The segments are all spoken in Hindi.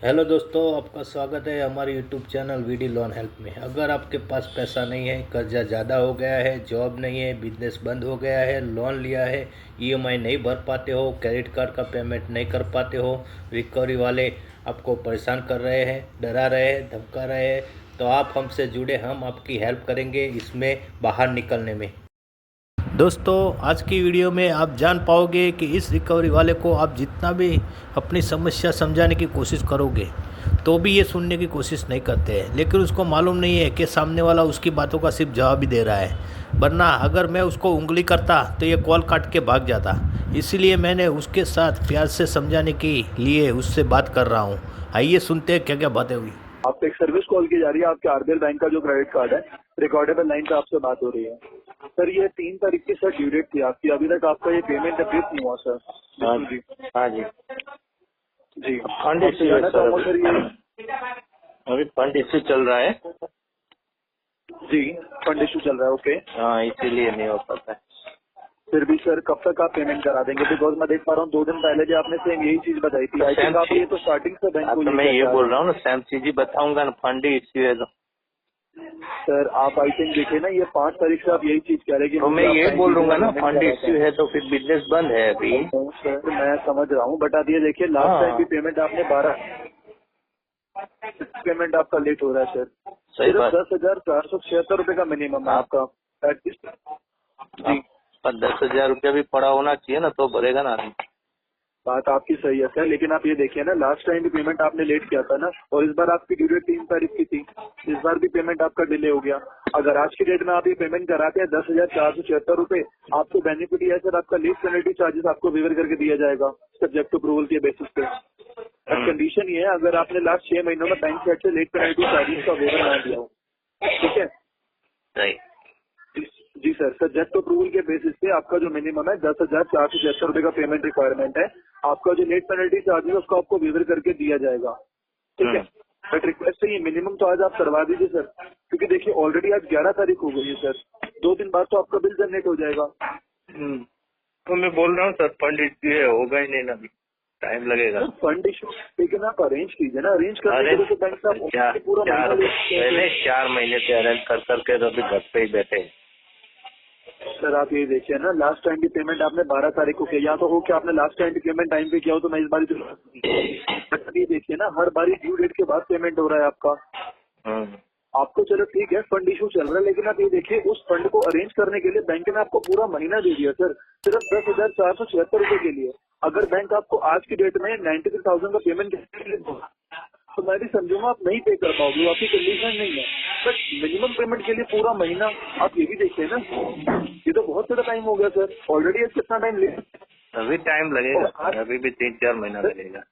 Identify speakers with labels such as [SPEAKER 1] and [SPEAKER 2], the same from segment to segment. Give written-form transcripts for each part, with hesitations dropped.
[SPEAKER 1] हेलो दोस्तों, आपका स्वागत है हमारे YouTube channel VD loan help में। अगर आपके पास पैसा नहीं है, कर्जा ज़्यादा हो गया है, जॉब नहीं है, बिजनेस बंद हो गया है, लोन लिया है, ईएमआई नहीं भर पाते हो, क्रेडिट कार्ड का पेमेंट नहीं कर पाते हो, रिकवरी वाले आपको परेशान कर रहे हैं, डरा रहे हैं, धमका रहे हैं, तो आप हमसे जुड़े, हम आपकी हेल्प करेंगे इसमें बाहर निकलने में। दोस्तों, आज की वीडियो में आप जान पाओगे कि इस रिकवरी वाले को आप जितना भी अपनी समस्या समझाने की कोशिश करोगे तो भी ये सुनने की कोशिश नहीं करते हैं, लेकिन उसको मालूम नहीं है कि सामने वाला उसकी बातों का सिर्फ जवाब ही दे रहा है। वरना अगर मैं उसको उंगली करता तो ये कॉल काट के भाग जाता। इसीलिए मैंने उसके साथ प्यार से समझाने के लिए उससे बात कर रहा हूँ। आइए सुनते हैं क्या क्या बातें हुई।
[SPEAKER 2] आपको एक सर्विस कॉल की जा रही है। आपके आरबीएल बैंक का जो क्रेडिट कार्ड है, रिकॉर्डेबल लाइन पे आपसे बात हो रही है। सर, ये 3 तारीख की सर ड्यू डेट थी आपकी। अभी तक आपका ये पेमेंट अप्रूव नहीं हुआ सर।
[SPEAKER 3] हाँ
[SPEAKER 2] जी
[SPEAKER 3] हाँ जी।
[SPEAKER 2] जी
[SPEAKER 3] फंड
[SPEAKER 2] आपसे
[SPEAKER 3] इश्यू है
[SPEAKER 2] जानना
[SPEAKER 3] सर।
[SPEAKER 2] चाहूँगा सर ये।
[SPEAKER 3] अभी फंड इश्यू चल रहा है।
[SPEAKER 2] जी, फंड इशू चल रहा है। ओके,
[SPEAKER 3] हाँ, इसीलिए नहीं हो पाता है।
[SPEAKER 2] फिर भी सर कब तक आप पेमेंट करा देंगे? बिकॉज मैं देख पा रहा हूँ 2 दिन पहले भी आपने सेम यही चीज बताई थी। आई थिंक आप ये तो स्टार्टिंग से बैंक को
[SPEAKER 3] तो मैं
[SPEAKER 2] लेकर
[SPEAKER 3] ये
[SPEAKER 2] जा
[SPEAKER 3] बोल
[SPEAKER 2] रहे
[SPEAKER 3] रहा हूँ ना, सेम चीज ही बताऊंगा ना, फंड इश्यू है तो।
[SPEAKER 2] हैं सर। आप आई थिंक देखिए ना, ये 5 तारीख से आप यही चीज कह रहे हैं कि
[SPEAKER 3] तो मैं
[SPEAKER 2] मुझे
[SPEAKER 3] ये
[SPEAKER 2] आप
[SPEAKER 3] बोल दूंगा ना,
[SPEAKER 2] पेमेंट
[SPEAKER 3] फंड
[SPEAKER 2] कराते
[SPEAKER 3] इश्यू
[SPEAKER 2] हैं।
[SPEAKER 3] है तो फिर बिजनेस बंद है अभी।
[SPEAKER 2] सर मैं समझ रहा हूँ, बट आप ये देखिए लास्ट टाइम भी पेमेंट आपने 12 पेमेंट आपका लेट हो रहा है सर।
[SPEAKER 3] सही
[SPEAKER 2] सिर्फ
[SPEAKER 3] बात।
[SPEAKER 2] 10,476 का मिनिमम है आपका एटलीस्ट। जी,
[SPEAKER 3] पर 10,000 रुपया भी पड़ा होना चाहिए ना, तो भरेगा ना आदमी।
[SPEAKER 2] बात आपकी सही है सर, लेकिन आप ये देखिए ना, लास्ट टाइम भी पेमेंट आपने लेट किया था ना, और इस बार आपकी ड्यू डेट 3 तारीख की थी। इस बार भी पेमेंट आपका डिले हो गया। अगर आज की डेट में आप ये पेमेंट कराते हैं 10,476 रुपए, आपको बेनिफिट ये है सर, आपका लेट पेनल्टी चार्जेस आपको वेवर करके दिया जाएगा सब्जेक्ट टू अप्रूवल के बेसिस पे। कंडीशन ये है, अगर आपने लास्ट 6 महीनों में बैंक साइड से लेट पेनल्टी चार्जेस का वेवर ना दिया हो, ठीक है।
[SPEAKER 3] सही।
[SPEAKER 2] जी सर, सब्जेक्ट टू अप्रूवल के बेसिस पे आपका जो मिनिमम है 10,476 का पेमेंट रिक्वायरमेंट है। आपका जो लेट पेनल्टी चार्ज है उसको आपको वेवर करके दिया जाएगा, ठीक है। बट रिक्वेस्ट है ये मिनिमम तो आज आप करवा दीजिए सर, क्योंकि देखिए ऑलरेडी आज 11 तारीख हो गई है सर। 2 दिन बाद तो आपका बिल जनरेट हो जाएगा।
[SPEAKER 3] तो मैं बोल रहा हूँ सर, फंड इश्यू है, होगा ही नहीं ना, अभी टाइम लगेगा।
[SPEAKER 2] सर फंड इशू लेकिन आप अरेंज कीजिए ना, अरेंज करने के लिए तो बैंक से आप पूरा महीना ले सकते हैं।
[SPEAKER 3] पहले 4 महीने से अरेंज कर करके तो अभी घर पे ही बैठे हैं।
[SPEAKER 2] सर आप ये देखिए ना, लास्ट टाइम की पेमेंट आपने 12 तारीख को किया, या तो हो कि आपने लास्ट टाइम की पेमेंट टाइम पे किया हो, तो मैं इस बार ये देखिए ना, हर बारी ड्यू डेट के बाद पेमेंट हो रहा है आपका। आपको चलो ठीक है, फंड इशू चल रहा है, लेकिन आप ये देखिए उस फंड को अरेंज करने के लिए बैंक ने आपको पूरा महीना दे दिया सर, सिर्फ 10,476 रुपए के लिए। अगर बैंक आपको आज की डेट में 93,000 का पेमेंट तो मैं भी समझूंगा आप नहीं पे कर पाओगे, वो आपकी कंडीशन नहीं है। बट मिनिमम पेमेंट के लिए पूरा महीना, आप ये भी देखिए ना, ये तो बहुत ज्यादा टाइम हो गया सर। ऑलरेडी कितना टाइम ले,
[SPEAKER 3] अभी टाइम लगेगा, अभी भी 3-4 महीना लगेगा।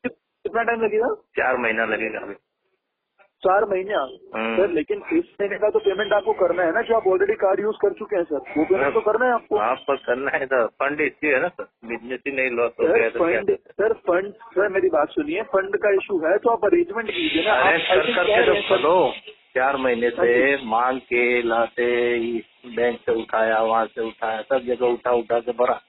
[SPEAKER 2] कितना टाइम लगेगा?
[SPEAKER 3] 4 महीना लगेगा अभी।
[SPEAKER 2] 4 महीने सर, लेकिन इस महीने का तो पेमेंट आपको करना है ना, जो आप ऑलरेडी कार्ड यूज कर चुके हैं सर, वो पेमेंट तो करना है आपको।
[SPEAKER 3] आपको करना है तो फंड इश्यू है ना सर, बिजनेस ही नहीं लॉस हो
[SPEAKER 2] सर
[SPEAKER 3] गया तो क्या
[SPEAKER 2] फंड, सर फंड, सर मेरी बात सुनिए, फंड का इशू है तो आप अरेंजमेंट कीजिए ना।
[SPEAKER 3] अरेंज कर करके तो चलो, 4 महीने से मांग के लाते, बैंक से उठाया, वहाँ से उठाया, सब जगह उठा के भरा।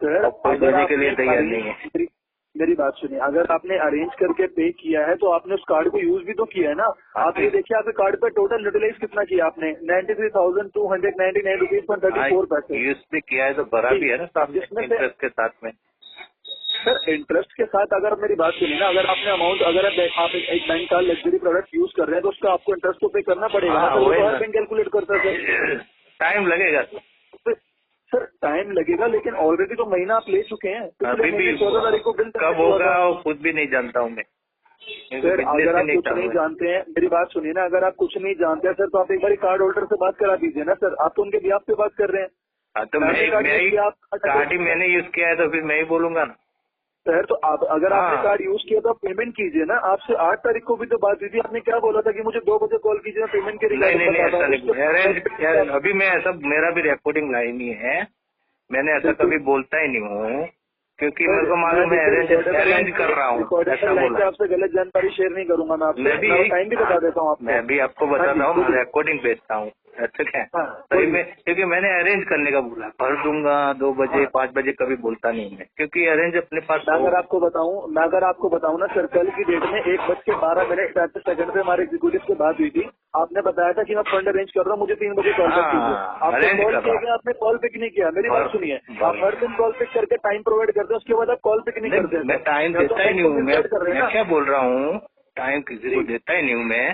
[SPEAKER 2] सर
[SPEAKER 3] अब कोई
[SPEAKER 2] अगर
[SPEAKER 3] देने के लिए
[SPEAKER 2] आपने
[SPEAKER 3] तैयार नहीं है।
[SPEAKER 2] मेरी बात सुनिए, अगर आपने अरेंज करके पे किया है तो आपने उस कार्ड को यूज भी तो किया है ना। आप ये देखिए, आपके कार्ड पे टोटल यूटिलाइज कितना किया आपने? 93,299 रुपीज पर 34 पैसे
[SPEAKER 3] यूज भी किया है तो भरा भी है ना साहब,
[SPEAKER 2] जिसमें से
[SPEAKER 3] इंटरेस्ट के साथ में।
[SPEAKER 2] सर इंटरेस्ट के साथ, अगर मेरी बात सुनिए ना, अगर आपने अमाउंट, अगर आप एक बैंक का लग्जरी प्रोडक्ट यूज कर रहे हैं तो उसका आपको इंटरेस्ट तो पे करना पड़ेगा ना सर, वो हर बैंक कैलकुलेट करता है सर।
[SPEAKER 3] टाइम लगेगा
[SPEAKER 2] सर टाइम लगेगा, लेकिन ऑलरेडी तो महीना आप ले चुके हैं।
[SPEAKER 3] अभी भी
[SPEAKER 2] 14 तारीख को बिल
[SPEAKER 3] कब होगा वो खुद भी नहीं जानता हूँ मैं।
[SPEAKER 2] सर अगर आप कुछ नहीं जानते हैं, मेरी बात सुनिए ना, अगर आप कुछ नहीं जानते हैं सर, तो आप एक बार कार्ड होल्डर से बात करा दीजिए ना सर। आप तो उनके बिहाफ पे बात कर रहे हैं।
[SPEAKER 3] हाँ तो कार्ड ही मैंने यूज किया है तो फिर मैं ही बोलूंगा ना
[SPEAKER 2] सर। तो आप अगर आपने कार्ड यूज किया तो आप पेमेंट कीजिए ना। आपसे 8 तारीख को भी तो बात हुई थी, आपने क्या बोला था कि मुझे 2 बजे कॉल कीजिए, मैं पेमेंट के
[SPEAKER 3] नहीं, अभी मैं ऐसा, मेरा भी रिकॉर्डिंग लाइन ही है, मैंने ऐसा कभी बोलता ही नहीं हूँ, क्योंकि मेरे को मालूम है अरेंज कर रहा हूँ, ऐसा बोला।
[SPEAKER 2] आपसे गलत जानकारी शेयर नहीं करूंगा मैं आपसे,
[SPEAKER 3] मैं भी
[SPEAKER 2] टाइम भी बता देता हूँ आपको।
[SPEAKER 3] मैं भी आपको बता रहा हूँ, मैं रिकॉर्डिंग भेजता हूँ, अच्छा क्या?
[SPEAKER 2] हाँ,
[SPEAKER 3] तभी मैं, क्योंकि मैंने अरेंज करने का बोला, भर दूंगा 2 बजे 5 बजे, कभी बोलता नहीं मैं, क्योंकि अरेंज अपने पास
[SPEAKER 2] मैं अगर आपको बताऊं ना सर, कल की डेट में 1:12:35 पे हमारे एग्जीक्यूटिव से बात हुई थी। आपने बताया था कि मैं फंड अरेंज कर रहा हूँ, मुझे 3 बजे कॉल बैक कीजिए। आपने
[SPEAKER 3] arrange
[SPEAKER 2] कॉल
[SPEAKER 3] कर
[SPEAKER 2] किया
[SPEAKER 3] रहा
[SPEAKER 2] गया, आपने कॉल पिक नहीं किया। मेरी बात सुनिए, आप हर दिन कॉल पिक करके टाइम प्रोवाइड करते हैं, उसके बाद आप कॉल पिक नहीं करते हैं।
[SPEAKER 3] मैं टाइम
[SPEAKER 2] या तो
[SPEAKER 3] देता ही नहीं हूँ।
[SPEAKER 2] कर रहे हैं
[SPEAKER 3] मैं
[SPEAKER 2] ना।
[SPEAKER 3] क्या बोल रहा हूँ, टाइम किसी को देता ही नहीं हूँ मैं,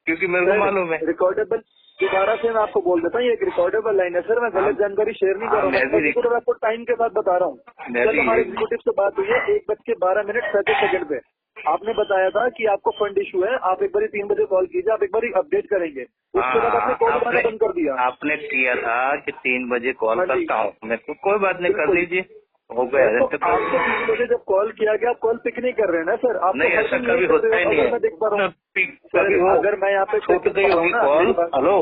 [SPEAKER 3] क्योंकि मेरे को मालूम है।
[SPEAKER 2] रिकॉर्डेबल, दोबारा से मैं आपको बोल देता हूँ, ये एक रिकॉर्डेबल लाइन है सर, मैं गलत जानकारी शेयर नहीं कर रहा हूँ। मैं एग्जीक्यूटिव आपको टाइम के साथ बता रहा हूँ। कल हमारे एग्जीक्यूटिव से बात हुई है 1:12:35 पे। आपने बताया था कि आपको फंड इशू है, आप एक बार 3 बजे कॉल कीजिए, आप एक बार अपडेट करेंगे। उसके बाद आपने कॉल उठाना बंद कर दिया।
[SPEAKER 3] आपने किया था कि 3 बजे कॉल
[SPEAKER 2] हाँ जी।
[SPEAKER 3] करता हूँ मैं, तो कोई बात नहीं, कर
[SPEAKER 2] बिल्कुल।
[SPEAKER 3] लीजिए, हो गया।
[SPEAKER 2] तो आपको 3 बजे जब कॉल किया गया, आप कॉल पिक नहीं कर रहे हैं ना सर। आप
[SPEAKER 3] नहीं, ऐसा कभी होता ही नहीं है।
[SPEAKER 2] मैं देख पा रहा हूँ
[SPEAKER 3] कभी हो,
[SPEAKER 2] अगर मैं यहाँ पे
[SPEAKER 3] छूट गई होगी कॉल, हेलो,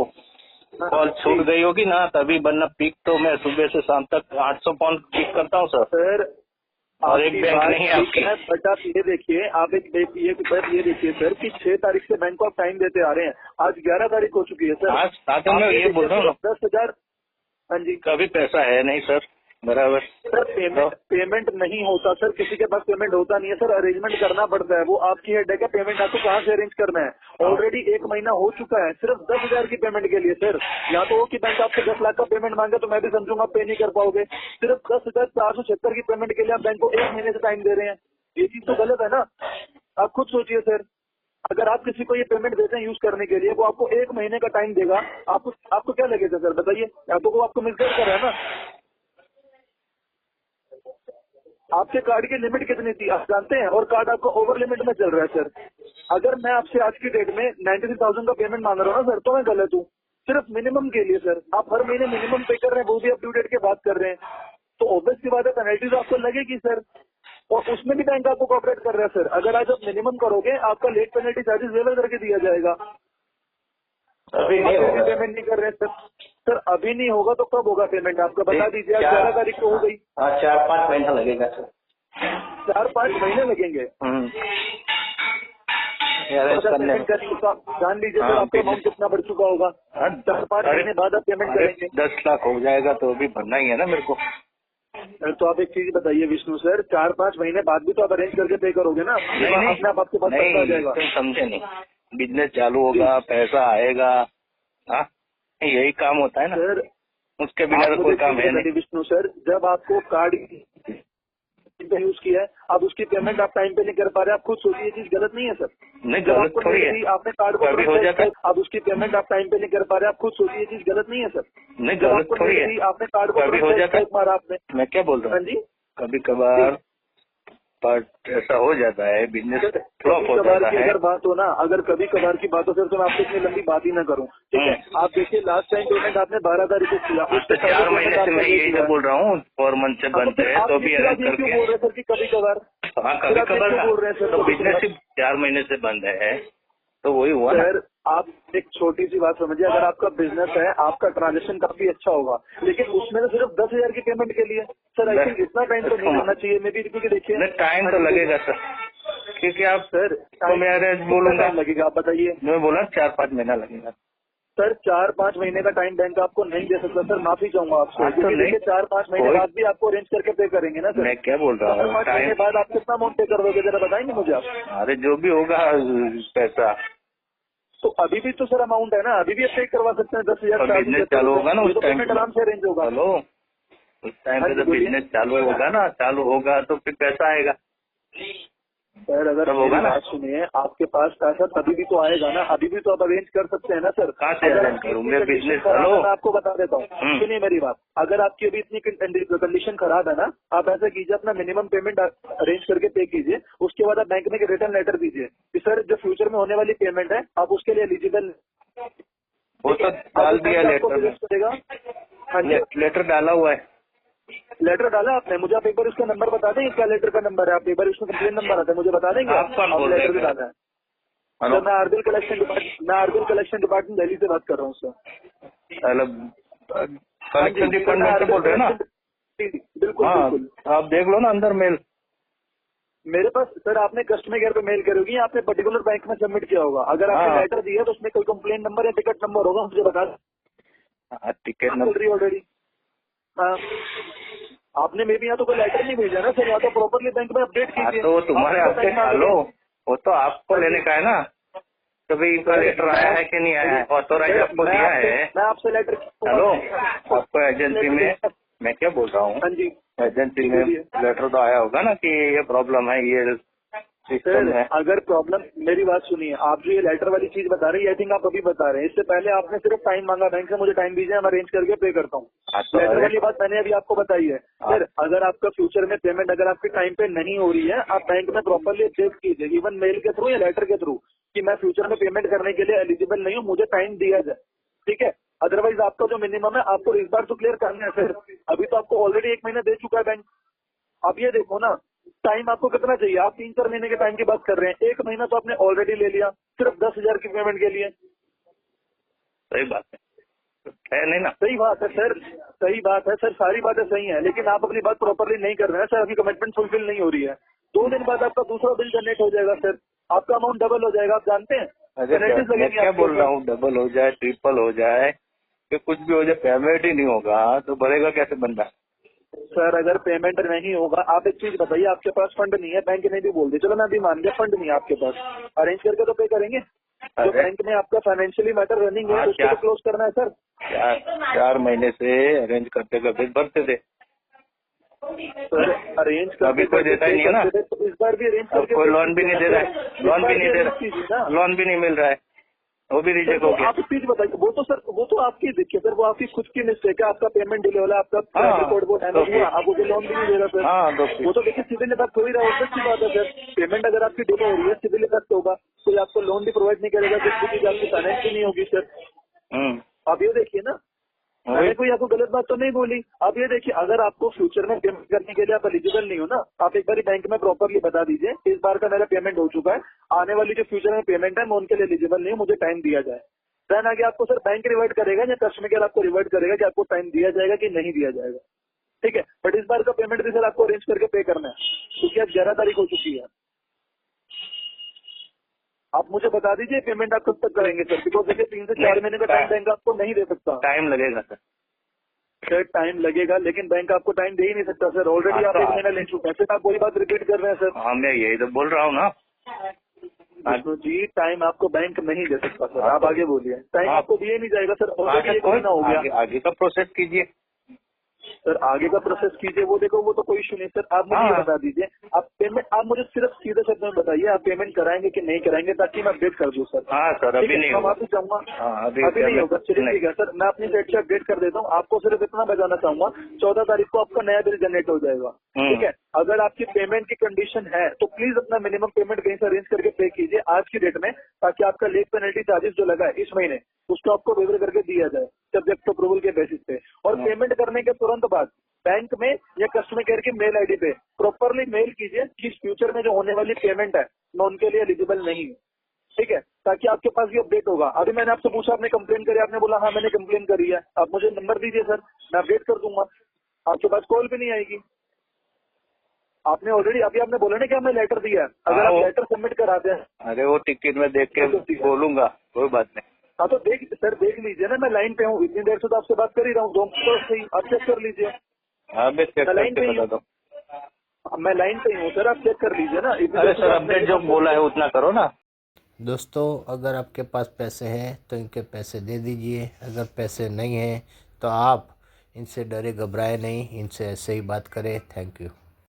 [SPEAKER 3] कॉल छूट गई होगी ना तभी, वरना पिक तो मैं सुबह से शाम तक 800 पॉइंट पिक करता हूँ सर। और एक बैंक नहीं है आपकी।
[SPEAKER 2] बट आप ये देखिए, आप एक बात ये देखिए सर कि 6 तारीख से बैंक को आप टाइम देते आ रहे हैं, आज 11 तारीख हो चुकी है सर।
[SPEAKER 3] आज स्टार्टिंग में ये बोल रहा हूँ,
[SPEAKER 2] 10,000। हाँ जी।
[SPEAKER 3] कभी पैसा है नहीं सर, बराबर
[SPEAKER 2] सर पेमेंट नहीं होता सर, किसी के पास पेमेंट होता नहीं है सर, अरेंजमेंट करना पड़ता है। वो आपकी हेडेक है, पेमेंट आपको कहाँ से अरेंज करना है। ऑलरेडी 1 महीना हो चुका है सिर्फ 10,000 की पेमेंट के लिए सर। या तो वो कि बैंक आपसे 10 लाख का पेमेंट मांगे तो मैं भी समझूंगा आप पे नहीं कर पाओगे। सिर्फ 10,476 की पेमेंट के लिए आप बैंक को 1 महीने से टाइम दे रहे हैं, ये चीज तो गलत है ना। आप खुद सोचिए सर, अगर आप किसी को ये पेमेंट देते हैं यूज करने के लिए, वो आपको 1 महीने का टाइम देगा, आपको क्या लगेगा सर, बताइए। या तो वो आपको मिसगाइड कर रहा है ना। आपके कार्ड की लिमिट कितनी थी आप जानते हैं, और कार्ड आपका ओवर लिमिट में चल रहा है सर। अगर मैं आपसे आज की डेट में 93,000 का पेमेंट मांग रहा हूँ ना सर, तो मैं गलत हूँ। सिर्फ मिनिमम के लिए सर, आप हर महीने मिनिमम पे कर रहे हैं, वो भी अप टू डेट के बात कर रहे हैं, तो ऑब्वियस सी बात है पेनल्टीज आपको लगेगी सर। और उसमें भी बैंक आपको कॉपरेट कर रहा है सर। अगर आज आप मिनिमम करोगे, आपका लेट पेनल्टी चार्जेस वेवर करके दिया जाएगा।
[SPEAKER 3] अभी नहीं होगा।
[SPEAKER 2] पेमेंट नहीं कर रहे सर। सर अभी नहीं होगा तो कब होगा पेमेंट, आपका बता दीजिए। 11 तारीख को हो गई।
[SPEAKER 3] 4-5 महीना लगेगा सर।
[SPEAKER 2] 4-5 महीने लगेंगे। जान लीजिए सर, आपका अमाउंट कितना बढ़ चुका होगा। 4-5 महीने बाद आप पेमेंट करेंगे।
[SPEAKER 3] 10 लाख हो जाएगा तो अभी भरना ही है ना मेरे को।
[SPEAKER 2] तो आप एक चीज बताइए विष्णु सर, 4-5 महीने बाद भी तो आप अरेंज करके पे करोगे ना। अपने आप आपके पास पैसा आ जाएगा।
[SPEAKER 3] तुम समझे नहीं, बिजनेस चालू होगा, पैसा आएगा, हाँ यही काम होता है ना
[SPEAKER 2] सर।
[SPEAKER 3] उसके बिना तो कोई काम है नहीं।
[SPEAKER 2] विष्णु सर, जब आपको कार्ड यूज किया है, अब उसकी पेमेंट आप टाइम पे नहीं कर पा रहे, आप खुद सोचिए, ये चीज गलत नहीं है सर।
[SPEAKER 3] नहीं गलत थोड़ी है,
[SPEAKER 2] आपने कार्ड को
[SPEAKER 3] कभी हो जाता है।
[SPEAKER 2] अब उसकी पेमेंट आप टाइम पे नहीं कर पा रहे, आप खुद सोचिए, ये चीज गलत नहीं है सर।
[SPEAKER 3] नहीं गलत थोड़ी है,
[SPEAKER 2] आपने कार्ड को
[SPEAKER 3] कभी हो जाता है।
[SPEAKER 2] मारा आपने।
[SPEAKER 3] मैं क्या बोल रहा हूँ,
[SPEAKER 2] जी
[SPEAKER 3] कभी कभार पर ऐसा हो जाता है, बिजनेस फ्लॉप हो जाता है।
[SPEAKER 2] अगर बात हो ना, अगर कभी कभार की बात हो सर, तो मैं आपसे इतनी लंबी बात ही ना करूं, ठीक है। आप देखिए लास्ट टाइम पेमेंट आपने 12 तारीख को किया, उससे
[SPEAKER 3] 4 महीने से मैं यही तो बोल रहा हूँ, 4 मंथ से बंद है तो भी अरेंज करके
[SPEAKER 2] बोल रहे सर कि कभी कभार।
[SPEAKER 3] हाँ कभी कभार
[SPEAKER 2] बोल रहे हैं सर,
[SPEAKER 3] तो बिजनेस सिर्फ 4 महीने से बंद है, तो वही हुआ ना
[SPEAKER 2] सर। आप एक छोटी सी बात समझिए, अगर आपका बिजनेस है, आपका ट्रांजेक्शन काफी अच्छा होगा, लेकिन उसमें तो सिर्फ 10,000 की पेमेंट के लिए सर, आई थिंक इतना टाइम तो नहीं लगना चाहिए। मे भी क्योंकि देखिए
[SPEAKER 3] टाइम तो लगेगा सर, क्योंकि आप
[SPEAKER 2] सर
[SPEAKER 3] तो मैं अरेंज बोलूंगा
[SPEAKER 2] लगेगा, आप बताइए।
[SPEAKER 3] मैं बोला 4-5 महीना लगेगा
[SPEAKER 2] सर। 4-5 महीने का टाइम बैंक आपको नहीं दे सकता सर, माफी चाहूंगा आपसे।
[SPEAKER 3] तो
[SPEAKER 2] देखिए 4-5 महीने बाद भी आपको अरेंज करके पे करेंगे ना सर।
[SPEAKER 3] मैं क्या बोल रहा हूँ,
[SPEAKER 2] 4-5 महीने बाद आप कितना अमाउंट पे कर दोगे, जरा बताएंगे मुझे आप।
[SPEAKER 3] अरे जो भी होगा पैसा,
[SPEAKER 2] तो अभी भी तो सर अमाउंट है ना, अभी भी आप पे करवा सकते हैं 10,000।
[SPEAKER 3] बिजनेस चालू होगा ना उस टाइम
[SPEAKER 2] आराम से अरेंज होगा।
[SPEAKER 3] हेलो, उस टाइम पे तो बिजनेस चालू होगा ना, चालू होगा तो फिर पैसा आएगा
[SPEAKER 2] सर। अगर
[SPEAKER 3] होगा ना,
[SPEAKER 2] बात सुनिए, आपके पास पैसा तभी भी तो आएगा ना, अभी भी तो आप अरेंज कर सकते हैं ना सर।
[SPEAKER 3] कहाँ से अरेंज करूँ मैं बिजनेस? हेलो
[SPEAKER 2] मैं आपको बता देता हूँ, सुनिए मेरी बात। अगर आपकी अभी इतनी कंडीशन खराब है ना, आप ऐसा कीजिए, अपना मिनिमम पेमेंट अरेंज करके पे कीजिए, उसके बाद आप बैंक में रिटर्न लेटर दीजिए कि सर जो फ्यूचर में होने वाली पेमेंट है आप उसके लिए एलिजिबल।
[SPEAKER 3] वो तो डाल दिया लेटर में, लेटर डाला हुआ है।
[SPEAKER 2] लेटर डाला आपने, मुझे आप एक बार उसका नंबर बता देंगे, क्या लेटर का नंबर है, आप एक बार उसका कंप्लेन नंबर आता है मुझे बता देंगे।
[SPEAKER 3] आप कौन बोल रहे हैं?
[SPEAKER 2] लेटर भी डाला है। मैं आरबीएल कलेक्शन डिपार्टमेंट दिल्ली से बात कर रहा हूँ सर।
[SPEAKER 3] कलेक्शन डिपार्टमेंट से बोल रहे हैं ना?
[SPEAKER 2] बिल्कुल बिल्कुल।
[SPEAKER 3] आप देख लो ना अंदर मेल
[SPEAKER 2] मेरे पास सर। आपने कस्टमर केयर पे मेल करोगी, आपने पर्टिकुलर बैंक में सबमिट किया होगा। अगर आपने लेटर दिया तो उसमें कोई कंप्लेन नंबर या टिकट नंबर होगा, मुझे बता
[SPEAKER 3] हाँ, टिकट
[SPEAKER 2] चल
[SPEAKER 3] नंबर।
[SPEAKER 2] रही ऑलरेडी। हाँ, आपने मे भी यहाँ तो कोई लेटर नहीं भेजा ना सर, या तो प्रॉपरली बैंक में अपडेट
[SPEAKER 3] हाँ
[SPEAKER 2] कीजिए।
[SPEAKER 3] तो तुम्हारे
[SPEAKER 2] आपका
[SPEAKER 3] अपडेट
[SPEAKER 2] time आ
[SPEAKER 3] डालो,
[SPEAKER 2] गया।
[SPEAKER 3] वो तो आपको लेने का है ना, तो भाई इनका लेटर आया है कि नहीं आया है, ऑथोराइज आपको दिया है।
[SPEAKER 2] मैं आपसे लेटर।
[SPEAKER 3] हेलो, आपको एजेंसी में, मैं क्या बोल रहा हूँ,
[SPEAKER 2] हाँ जी
[SPEAKER 3] एजेंसी में
[SPEAKER 2] बोलिए।
[SPEAKER 3] लेटर तो आया होगा ना कि ये प्रॉब्लम है, ये सिस्टम
[SPEAKER 2] सर
[SPEAKER 3] है।
[SPEAKER 2] अगर प्रॉब्लम, मेरी बात सुनिए, आप जो ये लेटर वाली चीज बता रहे हैं, आई थिंक आप अभी बता रहे हैं, इससे पहले आपने सिर्फ टाइम मांगा बैंक से, मुझे टाइम दीजिए, मैं अरेंज करके पे करता हूँ।
[SPEAKER 3] हाँ तो
[SPEAKER 2] लेटर
[SPEAKER 3] अरे
[SPEAKER 2] वाली बात मैंने अभी आपको बताई है।
[SPEAKER 3] हाँ।
[SPEAKER 2] सर अगर आपका फ्यूचर में पेमेंट अगर आपके टाइम पे नहीं हो रही है, आप बैंक में प्रॉपरली चेक कीजिए, इवन मेल के थ्रू या लेटर के थ्रू, कि मैं फ्यूचर में पेमेंट करने के लिए एलिजिबल नहीं हूँ, मुझे टाइम दिया जाए, ठीक है। अदरवाइज आपका जो मिनिमम है आपको इस बार तो क्लियर करना है सर। अभी तो आपको ऑलरेडी 1 महीना दे चुका है बैंक। आप ये देखो ना, टाइम आपको कितना चाहिए? आप 3-4 महीने के टाइम की बात कर रहे हैं, 1 महीना तो आपने ऑलरेडी ले लिया सिर्फ 10,000 की पेमेंट के लिए।
[SPEAKER 3] सही बात है नहीं ना?
[SPEAKER 2] सही बात है सर, सही बात है सर, सारी बातें सही है, लेकिन आप अपनी बात प्रॉपरली नहीं कर रहे हैं सर, आपकी कमिटमेंट फुलफिल नहीं हो रही है। 2 दिन बाद आपका दूसरा बिल जनरेट हो जाएगा सर, आपका अमाउंट डबल हो जाएगा, आप जानते हैं।
[SPEAKER 3] अरे
[SPEAKER 2] पेनल्टीज
[SPEAKER 3] मैं
[SPEAKER 2] लगेगी
[SPEAKER 3] क्या
[SPEAKER 2] आपके
[SPEAKER 3] बोल रहा
[SPEAKER 2] ऊपर।
[SPEAKER 3] हूँ, डबल हो जाए, ट्रिपल हो जाए, कि कुछ भी हो जाए, पेमेंट ही नहीं होगा तो बढ़ेगा कैसे बंदा?
[SPEAKER 2] सर अगर पेमेंट नहीं होगा, आप एक चीज बताइए, आपके पास फंड नहीं है, बैंक ने भी बोल दिया, चलो मैं अभी मान गया फंड नहीं है आपके पास, अरेंज करके तो पे करेंगे। जो
[SPEAKER 3] अरे
[SPEAKER 2] बैंक में आपका फाइनेंशियली मैटर रनिंग है
[SPEAKER 3] हाँ,
[SPEAKER 2] उसको तो क्लोज करना है सर।
[SPEAKER 3] 4 महीने से अरेंज करते करते भरते थे,
[SPEAKER 2] सर अरेंज करके
[SPEAKER 3] अभी कोई देता ही नहीं है ना।
[SPEAKER 2] तो इस बार भी अरेंज
[SPEAKER 3] अब
[SPEAKER 2] करके
[SPEAKER 3] कोई लोन भी नहीं दे रहा है, लोन भी नहीं दे रहा, लोन भी नहीं मिल रहा है, वो भी
[SPEAKER 2] सर
[SPEAKER 3] रिजेक्ट
[SPEAKER 2] वो
[SPEAKER 3] हो गया।
[SPEAKER 2] आप एक चीज बताइए, वो तो सर वो तो आपकी देखिए सर, वो आपकी खुद की मिस्टेक है, आपका पेमेंट डिले हो रहा है, आपका
[SPEAKER 3] हाँ,
[SPEAKER 2] रिपोर्ट वो डैमेज हुआ, आपको कोई लोन भी नहीं दे रहा सर।
[SPEAKER 3] हाँ तो
[SPEAKER 2] वो तो देखिए सिविल इफेक्ट हो ही रहा है, उससे अच्छी बात है सर। पेमेंट अगर आपकी डिले हो रही है, सिविल इफेक्ट होगा, कोई आपको लोन भी प्रोवाइड नहीं करेगा, कुछ भी चीज आपकी फाइनेंस भी नहीं होगी सर।
[SPEAKER 3] हम्म,
[SPEAKER 2] आप ये देखिए ना, मैंने कोई आपको गलत बात तो नहीं बोली। आप ये देखिए, अगर आपको फ्यूचर में पेमेंट करने के लिए आप एलिजिबल नहीं हो ना, आप एक बार बैंक में प्रॉपरली बता दीजिए, इस बार का मेरा पेमेंट हो चुका है, आने वाली जो फ्यूचर में पेमेंट है मैं उनके लिए एलिजिबल नहीं हूँ, मुझे टाइम दिया जाए। देन आगे आपको सर बैंक रिवर्ट करेगा या कस्टमर केयर आपको रिवर्ट करेगा कि आपको टाइम दिया जाएगा कि नहीं दिया जाएगा, ठीक है। बट इस बार का पेमेंट भी सर आपको अरेंज करके पे करना है, क्योंकि आज 11 तारीख हो चुकी है। आप मुझे बता दीजिए पेमेंट आप कब तक करेंगे सर, बिकॉज देखिए 3 से 4 महीने का टाइम बैंक आपको नहीं दे सकता।
[SPEAKER 3] टाइम लगेगा सर।
[SPEAKER 2] सर टाइम लगेगा, लेकिन बैंक आपको टाइम दे ही नहीं सकता सर, ऑलरेडी
[SPEAKER 3] हाँ,
[SPEAKER 2] आप
[SPEAKER 3] तो
[SPEAKER 2] 1 महीना ले चुके हैं, फिर आप वही बात रिपीट कर रहे हैं सर।
[SPEAKER 3] हाँ, मैं यही तो बोल रहा हूँ ना।
[SPEAKER 2] विष्णु जी टाइम आपको बैंक नहीं दे सकता सर,
[SPEAKER 3] हाँ,
[SPEAKER 2] आप आगे बोलिए। टाइम
[SPEAKER 3] हाँ,
[SPEAKER 2] आपको दिया नहीं जाएगा सर, ऑलरेडी
[SPEAKER 3] आगे
[SPEAKER 2] 1 महीना हो गया।
[SPEAKER 3] आगे का प्रोसेस कीजिए।
[SPEAKER 2] सर आगे का प्रोसेस कीजिए, वो देखो वो तो कोई इशू नहीं सर। आप मुझे ये
[SPEAKER 3] हाँ।
[SPEAKER 2] बता दीजिए, आप पेमेंट, आप मुझे सिर्फ सीधे शब्द में बताइए, आप पेमेंट कराएंगे कि नहीं कराएंगे, ताकि मैं अपडेट कर दूं सर।
[SPEAKER 3] हाँ सर, अभी
[SPEAKER 2] ठीक है,
[SPEAKER 3] नहीं
[SPEAKER 2] मैं
[SPEAKER 3] होगा।
[SPEAKER 2] माफी चाहूंगा।
[SPEAKER 3] हाँ,
[SPEAKER 2] अभी नहीं होगा, चलिए ठीक है सर, मैं अपनी साइड से अपडेट कर देता हूँ। आपको सिर्फ इतना बताना चाहूंगा, 14 तारीख को आपका नया बिल जनरेट हो जाएगा, ठीक है। अगर आपकी पेमेंट की कंडीशन है तो प्लीज अपना मिनिमम पेमेंट कहीं से अरेंज करके पे कीजिए आज की डेट में, ताकि आपका लेट पेनल्टी चार्जेस जो लगा है इस महीने, उसको आपको वेवर करके दिया जाए सब्जेक्ट अप्रूवल के बेसिस पे। और पेमेंट करने के तुरंत बाद बैंक में या कस्टमर केयर की मेल आईडी पे प्रॉपरली मेल कीजिए कि फ्यूचर में जो होने वाली पेमेंट है मैं उनके लिए एलिजिबल नहीं हूँ, ठीक है, ताकि आपके पास भी अपडेट होगा। अभी मैंने आपसे पूछा, आपने कंप्लेन करी, आपने बोला हाँ मैंने कंप्लेन करी है, आप मुझे नंबर दीजिए सर, मैं अपडेट कर दूंगा, आपके पास कॉल भी नहीं आएगी। आपने ऑलरेडी, अभी आपने बोला ना कि हमें लेटर दिया है, अगर
[SPEAKER 3] हाँ,
[SPEAKER 2] आप
[SPEAKER 3] वो
[SPEAKER 2] लेटर सबमिट कराते हैं।
[SPEAKER 3] अरे वो टिकट में देख के बोलूंगा, कोई बात नहीं।
[SPEAKER 2] हाँ तो देख सर, देख लीजिए ना, मैं लाइन पे हूँ, इतनी देर से तो आपसे बात कर ही रहा हूँ, 2 मिनट तो सही, आप चेक कर लीजिए।
[SPEAKER 3] हाँ, मैं चेक
[SPEAKER 2] लाइन पे
[SPEAKER 3] करके
[SPEAKER 2] ही
[SPEAKER 3] बता
[SPEAKER 2] हूँ,
[SPEAKER 3] दो।
[SPEAKER 2] मैं लाइन पे ही हूँ सर, आप चेक कर लीजिए ना। इतनी
[SPEAKER 3] अरे
[SPEAKER 2] देर से
[SPEAKER 3] सर,
[SPEAKER 2] तो आपने
[SPEAKER 3] अपडेट जो बोला है उतना करो ना।
[SPEAKER 1] दोस्तों अगर आपके पास पैसे हैं तो इनके पैसे दे दीजिए, अगर पैसे नहीं हैं तो आप इनसे डरे घबराए नहीं, इनसे ऐसे ही बात करें। Thank you.